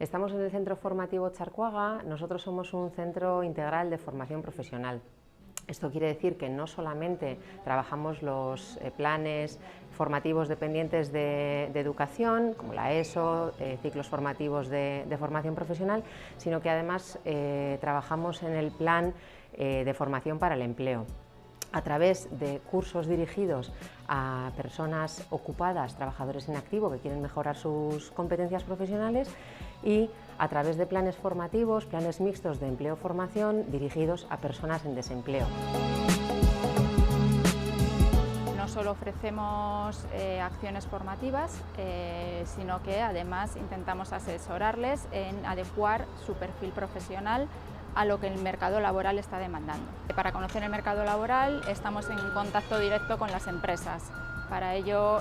Estamos en el Centro Formativo Charcuaga. Nosotros somos un centro integral de formación profesional. Esto quiere decir que no solamente trabajamos los planes formativos dependientes de educación, como la ESO, ciclos formativos de formación profesional, sino que además trabajamos en el plan de formación para el empleo, a través de cursos dirigidos a personas ocupadas, trabajadores en activo que quieren mejorar sus competencias profesionales, y a través de planes formativos, planes mixtos de empleo-formación dirigidos a personas en desempleo. No solo ofrecemos acciones formativas, sino que además intentamos asesorarles en adecuar su perfil profesional a lo que el mercado laboral está demandando. Para conocer el mercado laboral estamos en contacto directo con las empresas. Para ello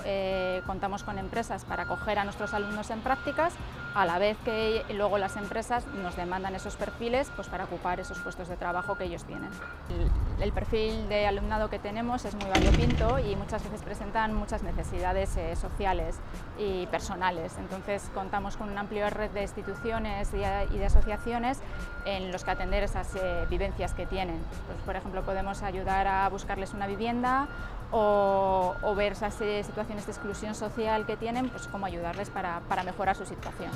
contamos con empresas para acoger a nuestros alumnos en prácticas, a la vez que luego las empresas nos demandan esos perfiles pues, para ocupar esos puestos de trabajo que ellos tienen. El perfil de alumnado que tenemos es muy variopinto y muchas veces presentan muchas necesidades sociales y personales. Entonces contamos con una amplia red de instituciones y de asociaciones en los que atender esas vivencias que tienen. Pues, por ejemplo, podemos ayudar a buscarles una vivienda o ver esas situaciones de exclusión social que tienen, pues cómo ayudarles para mejorar su situación.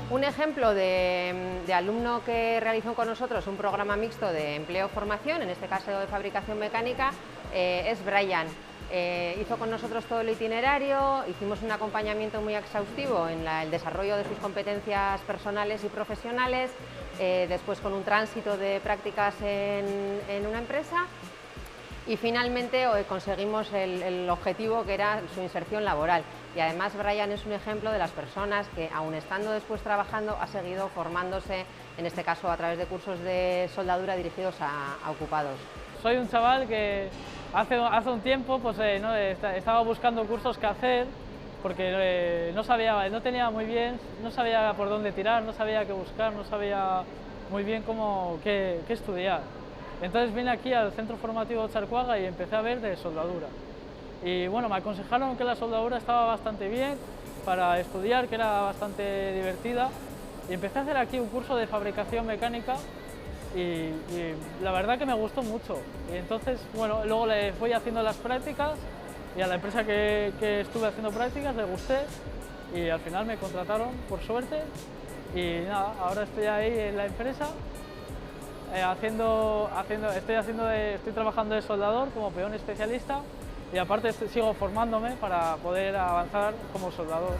Un ejemplo de alumno que realizó con nosotros un programa mixto de empleo-formación, en este caso de fabricación mecánica, es Brian. Hizo con nosotros todo el itinerario, hicimos un acompañamiento muy exhaustivo en el desarrollo de sus competencias personales y profesionales, después con un tránsito de prácticas en una empresa, y finalmente conseguimos el objetivo, que era su inserción laboral. Y además Brian es un ejemplo de las personas que, aun estando después trabajando, ha seguido formándose, en este caso a través de cursos de soldadura dirigidos a ocupados. Soy un chaval que hace un tiempo pues, estaba buscando cursos que hacer, porque no sabía por dónde tirar, no sabía qué buscar, no sabía muy bien qué estudiar. Entonces vine aquí al Centro Formativo Charcuaga y empecé a ver de soldadura. Y bueno, me aconsejaron que la soldadura estaba bastante bien para estudiar, que era bastante divertida. Y empecé a hacer aquí un curso de fabricación mecánica y la verdad que me gustó mucho. Y entonces, bueno, luego le fui haciendo las prácticas y a la empresa que estuve haciendo prácticas le gusté y al final me contrataron, por suerte. Y nada, ahora estoy ahí en la empresa. Estoy trabajando de soldador como peón especialista y aparte sigo formándome para poder avanzar como soldador.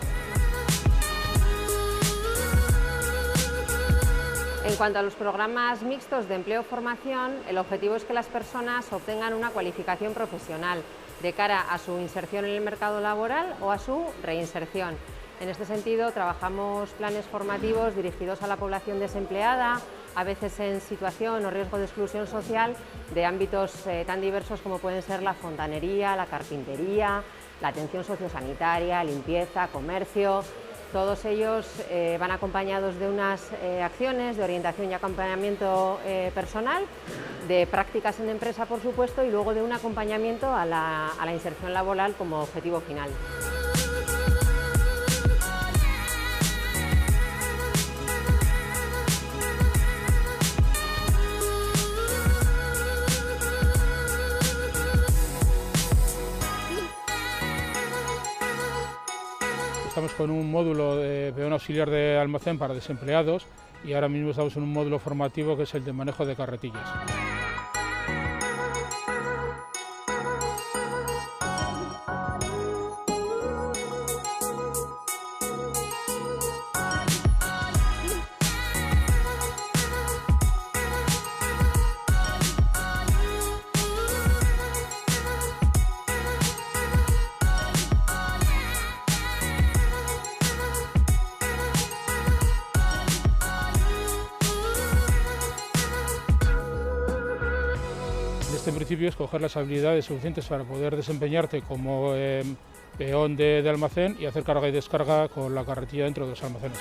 En cuanto a los programas mixtos de empleo-formación, el objetivo es que las personas obtengan una cualificación profesional de cara a su inserción en el mercado laboral o a su reinserción. En este sentido, trabajamos planes formativos dirigidos a la población desempleada, a veces en situación o riesgo de exclusión social, de ámbitos tan diversos como pueden ser la fontanería, la carpintería, la atención sociosanitaria, limpieza, comercio. Todos ellos van acompañados de unas acciones de orientación y acompañamiento personal, de prácticas en empresa, por supuesto, y luego de un acompañamiento a la inserción laboral como objetivo final. Estamos con un módulo de peón auxiliar de almacén para desempleados y ahora mismo estamos en un módulo formativo que es el de manejo de carretillas. En principio es coger las habilidades suficientes para poder desempeñarte como peón de almacén y hacer carga y descarga con la carretilla dentro de los almacenes.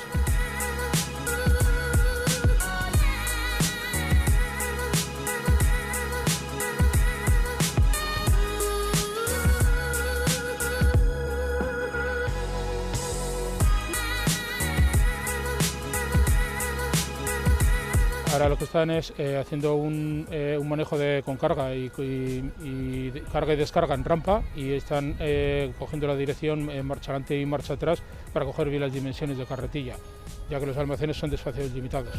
Ahora lo que están es haciendo un manejo con carga y carga y descarga en rampa, y están cogiendo la dirección marcha adelante y marcha atrás para coger bien las dimensiones de carretilla, ya que los almacenes son de espacios limitados.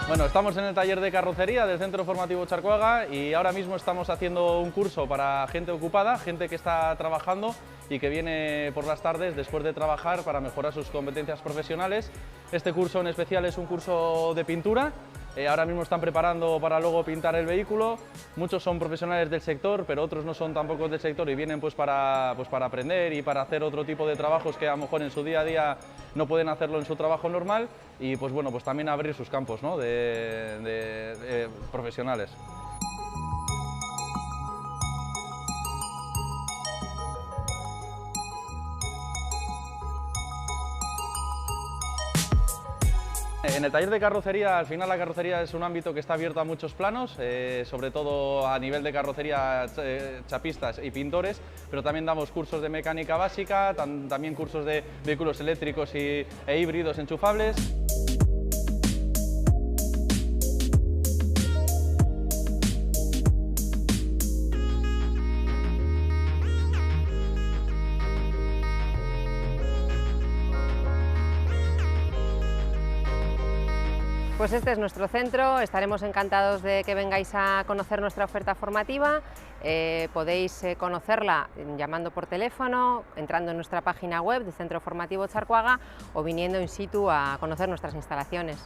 Bueno, estamos en el taller de carrocería del Centro Formativo Charcoaga y ahora mismo estamos haciendo un curso para gente ocupada, gente que está trabajando y que viene por las tardes después de trabajar para mejorar sus competencias profesionales. Este curso en especial es un curso de pintura. Ahora mismo están preparando para luego pintar el vehículo. Muchos son profesionales del sector, pero otros no son tampoco del sector y vienen pues para aprender y para hacer otro tipo de trabajos que a lo mejor en su día a día no pueden hacerlo en su trabajo normal, y pues bueno, pues también abrir sus campos, ¿no?, de profesionales. En el taller de carrocería, al final la carrocería es un ámbito que está abierto a muchos planos, sobre todo a nivel de carrocería, chapistas y pintores, pero también damos cursos de mecánica básica, también cursos de vehículos eléctricos e híbridos enchufables. Pues este es nuestro centro, estaremos encantados de que vengáis a conocer nuestra oferta formativa. Podéis conocerla llamando por teléfono, entrando en nuestra página web del Centro Formativo Charcoaga o viniendo in situ a conocer nuestras instalaciones.